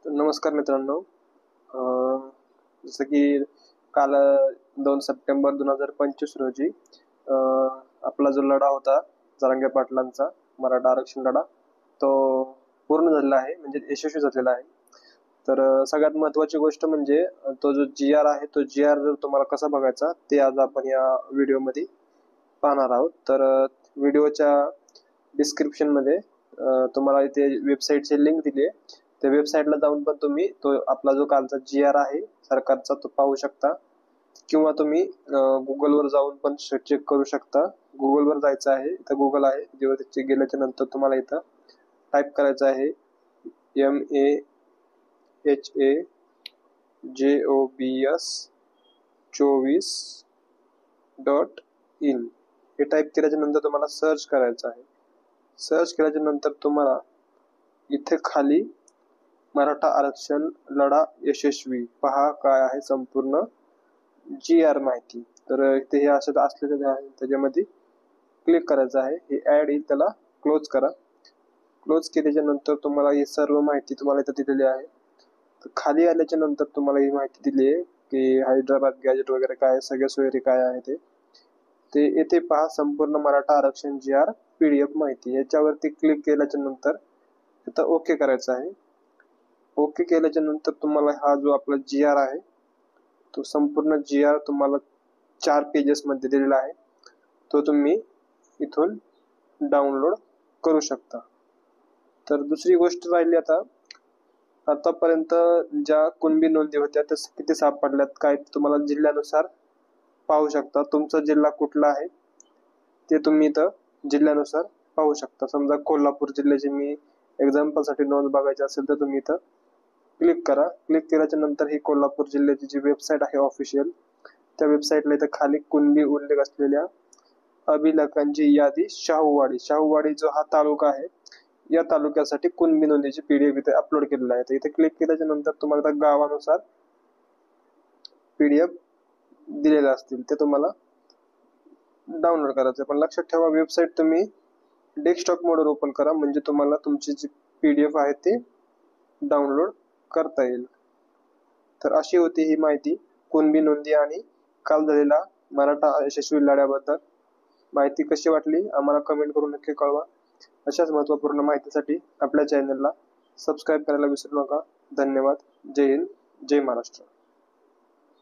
तर नमस्कार मित्रांनो. जसं की काल 2 सप्टेंबर 2025 रोजी आपला जो लढा होता जरांगे पाटलांचा मराठा आरक्षण लढा, तो पूर्ण झालेला आहे, म्हणजे यशस्वी झालेला आहे. तर सगळ्यात महत्त्वाची गोष्ट म्हणजे तो जो जी-आर आहे, तो जी-आर जर तुम्हाला कसा बघायचा ते आज आपण या व्हिडिओमध्ये पाहणार आहोत. तर व्हिडिओच्या डिस्क्रिप्शनमध्ये तुम्हाला इथे वेबसाईटची लिंक दिली आहे. त्या वेबसाईटला जाऊन पण तुम्ही तो आपला जो कालचा जी-आर आहे सरकारचा तो पाहू शकता, किंवा तुम्ही गुगलवर जाऊन पण चेक करू शकता. गुगलवर जायचं आहे, इथं गुगल आहे, तिथे गेल्याच्या नंतर तुम्हाला इथं टाईप करायचं आहे MAHAJOBS24.in. हे टाईप केल्याच्या नंतर तुम्हाला सर्च करायचं आहे. सर्च केल्याच्या नंतर तुम्हाला इथे खाली मराठा आरक्षण लढा यशस्वी पहा काय आहे संपूर्ण जी-आर माहिती. तर इथे हे असं असलेलं आहे, त्याच्यामध्ये क्लिक करायचं आहे. हे ॲड येईल, त्याला क्लोज करा. क्लोज केल्याच्या नंतर तुम्हाला ही सर्व माहिती तुम्हाला इथं दिलेली आहे. तर खाली आल्याच्या नंतर तुम्हाला ही माहिती दिली आहे की हैदराबाद गॅजेट वगैरे काय सगळ्या सोयरी काय आहे ते येथे पहा संपूर्ण मराठा आरक्षण जी-आर PDF माहिती. याच्यावरती क्लिक केल्याच्या नंतर इथं ओके करायचं आहे. ओके केल्याच्या नंतर तुम्हाला हा जो आपला जी-आर आहे तो संपूर्ण जी-आर तुम्हाला 4 पेजेस मध्ये दिलेला आहे. तो तुम्ही इथून डाउनलोड करू शकता. तर दुसरी गोष्ट राहिली, आतापर्यंत ज्या कुणबी नोंदी होत्या त्या किती सापडल्यात काय तुम्हाला जिल्ह्यानुसार पाहू शकता. तुमचा जिल्हा कुठला आहे ते तुम्ही इथं जिल्ह्यानुसार पाहू शकता. समजा कोल्हापूर जिल्ह्याची मी एक्झाम्पलसाठी नोंद बघायची असेल तर तुम्ही इथं क्लिक करा. क्लिक केल्याच्या नंतर ही कोल्हापूर जिल्ह्याची जी वेबसाईट आहे ऑफिशियल, त्या वेबसाईटला इथं खाली कुणबी उल्लेख असलेल्या अभिलेखांची यादी शाहूवाडी जो हा तालुका आहे, या तालुक्यासाठी कुणबी नोंदीची PDF इथे अपलोड केलेला आहे. तर इथे क्लिक केल्याच्या नंतर तुम्हाला गावानुसार PDF दिलेले असतील, ते तुम्हाला डाउनलोड करायचं. पण लक्षात ठेवा, वेबसाईट तुम्ही डेस्कटॉप मोडवर ओपन करा, म्हणजे तुम्हाला तुमची जी PDF आहे ते डाउनलोड करता येईल. तर अशी होती ही माहिती कुणबी नोंदी आणि काल झालेला मराठा यशस्वी लढ्याबद्दल. माहिती कशी वाटली आम्हाला कमेंट करून नक्की कळवा. अशाच महत्त्वपूर्ण माहितीसाठी आपल्या चॅनलला सबस्क्राईब करायला विसरू नका. धन्यवाद. जय हिंद, जय महाराष्ट्र.